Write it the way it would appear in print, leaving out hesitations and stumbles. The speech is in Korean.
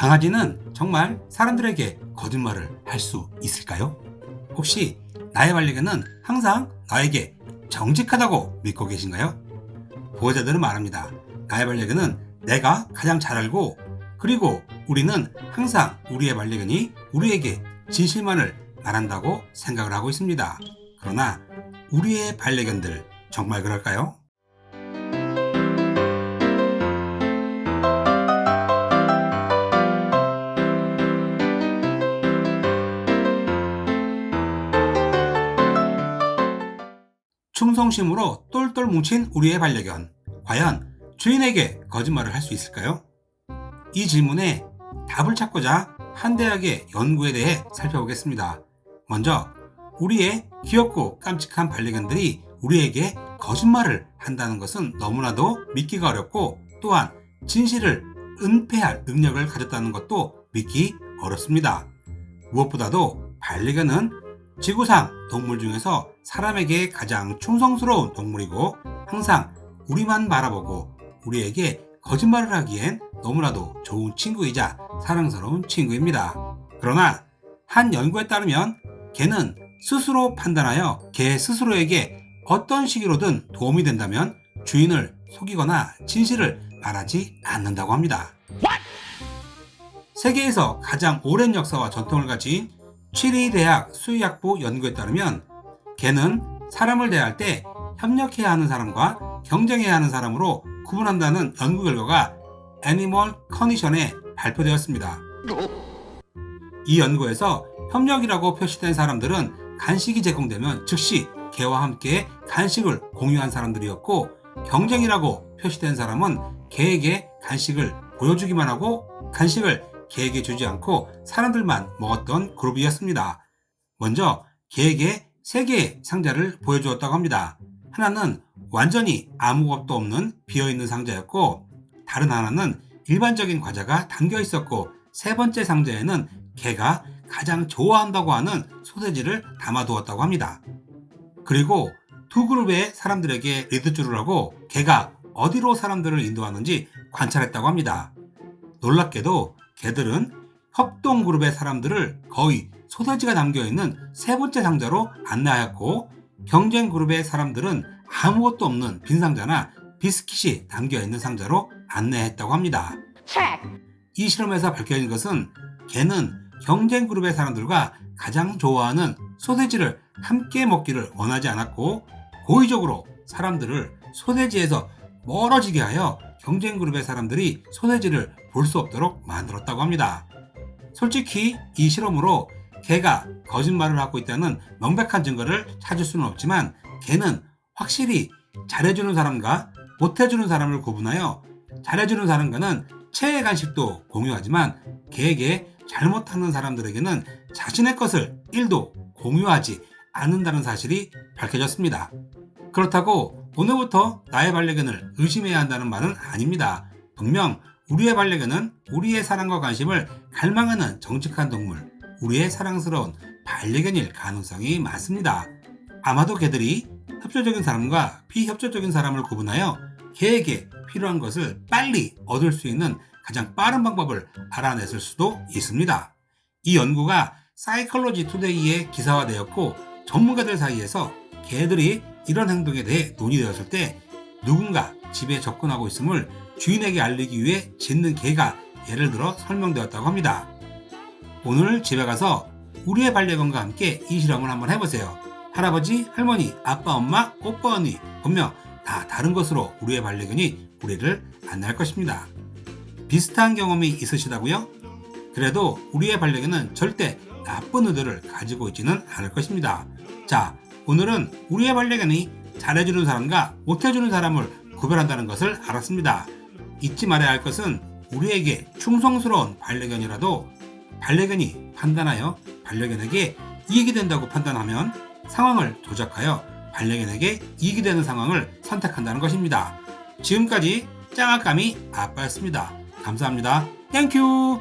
강아지는 정말 사람들에게 거짓말을 할 수 있을까요? 혹시 나의 반려견은 항상 나에게 정직하다고 믿고 계신가요? 보호자들은 말합니다. 나의 반려견은 내가 가장 잘 알고, 그리고 우리는 항상 우리의 반려견이 우리에게 진실만을 말한다고 생각을 하고 있습니다. 그러나 우리의 반려견들 정말 그럴까요? 충성심으로 똘똘 뭉친 우리의 반려견, 과연 주인에게 거짓말을 할 수 있을까요? 이 질문에 답을 찾고자 한 대학의 연구에 대해 살펴보겠습니다. 먼저 우리의 귀엽고 깜찍한 반려견들이 우리에게 거짓말을 한다는 것은 너무나도 믿기가 어렵고, 또한 진실을 은폐할 능력을 가졌다는 것도 믿기 어렵습니다. 무엇보다도 반려견은 지구상 동물 중에서 사람에게 가장 충성스러운 동물이고, 항상 우리만 바라보고 우리에게 거짓말을 하기엔 너무나도 좋은 친구이자 사랑스러운 친구입니다. 그러나 한 연구에 따르면 개는 스스로 판단하여 개 스스로에게 어떤 식으로든 도움이 된다면 주인을 속이거나 진실을 말하지 않는다고 합니다. 세계에서 가장 오랜 역사와 전통을 가진 취리 대학 수의학부 연구에 따르면 개는 사람을 대할 때 협력해야 하는 사람과 경쟁해야 하는 사람으로 구분한다는 연구 결과가 애니멀 컨디션에 발표되었습니다. 이 연구에서 협력이라고 표시된 사람들은 간식이 제공되면 즉시 개와 함께 간식을 공유한 사람들이었고, 경쟁이라고 표시된 사람은 개에게 간식을 보여주기만 하고 간식을 개에게 주지 않고 사람들만 먹었던 그룹이었습니다. 먼저 개에게 3개의 상자를 보여주었다고 합니다. 하나는 완전히 아무것도 없는 비어있는 상자였고, 다른 하나는 일반적인 과자가 담겨 있었고, 3번째 상자에는 개가 가장 좋아한다고 하는 소세지를 담아두었다고 합니다. 그리고 2그룹의 사람들에게 리드줄을 하고 개가 어디로 사람들을 인도하는지 관찰했다고 합니다. 놀랍게도 개들은 협동그룹의 사람들을 거의 소세지가 담겨있는 3번째 상자로 안내하였고, 경쟁그룹의 사람들은 아무것도 없는 빈 상자나 비스킷이 담겨있는 상자로 안내했다고 합니다. 이 실험에서 밝혀진 것은 개는 경쟁그룹의 사람들과 가장 좋아하는 소세지를 함께 먹기를 원하지 않았고, 고의적으로 사람들을 소세지에서 멀어지게 하여 경쟁그룹의 사람들이 소세지를 볼 수 없도록 만들었다고 합니다. 솔직히 이 실험으로 개가 거짓말을 하고 있다는 명백한 증거를 찾을 수는 없지만, 개는 확실히 잘해주는 사람과 못해주는 사람을 구분하여 잘해주는 사람과는 최애 간식도 공유하지만 개에게 잘못하는 사람들에게는 자신의 것을 1도 공유하지 않는다는 사실이 밝혀졌습니다. 그렇다고 오늘부터 나의 반려견을 의심해야 한다는 말은 아닙니다. 분명 우리의 반려견은 우리의 사랑과 관심을 갈망하는 정직한 동물, 우리의 사랑스러운 반려견일 가능성이 많습니다. 아마도 개들이 협조적인 사람과 비협조적인 사람을 구분하여 개에게 필요한 것을 빨리 얻을 수 있는 가장 빠른 방법을 알아냈을 수도 있습니다. 이 연구가 사이컬로지 투데이에 기사화되었고, 전문가들 사이에서 개들이 이런 행동에 대해 논의되었을 때 누군가 집에 접근하고 있음을 주인에게 알리기 위해 짖는 개가 예를 들어 설명되었다고 합니다. 오늘 집에 가서 우리의 반려견과 함께 이 실험을 한번 해보세요. 할아버지, 할머니, 아빠, 엄마, 오빠, 언니, 분명 다 다른 것으로 우리의 반려견이 우리를 안내할 것입니다. 비슷한 경험이 있으시다고요? 그래도 우리의 반려견은 절대 나쁜 의도를 가지고 있지는 않을 것입니다. 자, 오늘은 우리의 반려견이 잘해주는 사람과 못해주는 사람을 구별한다는 것을 알았습니다. 잊지 말아야 할 것은 우리에게 충성스러운 반려견이라도 반려견이 판단하여 반려견에게 이익이 된다고 판단하면 상황을 조작하여 반려견에게 이익이 되는 상황을 선택한다는 것입니다. 지금까지 짱아까미 아빠였습니다. 감사합니다. 땡큐.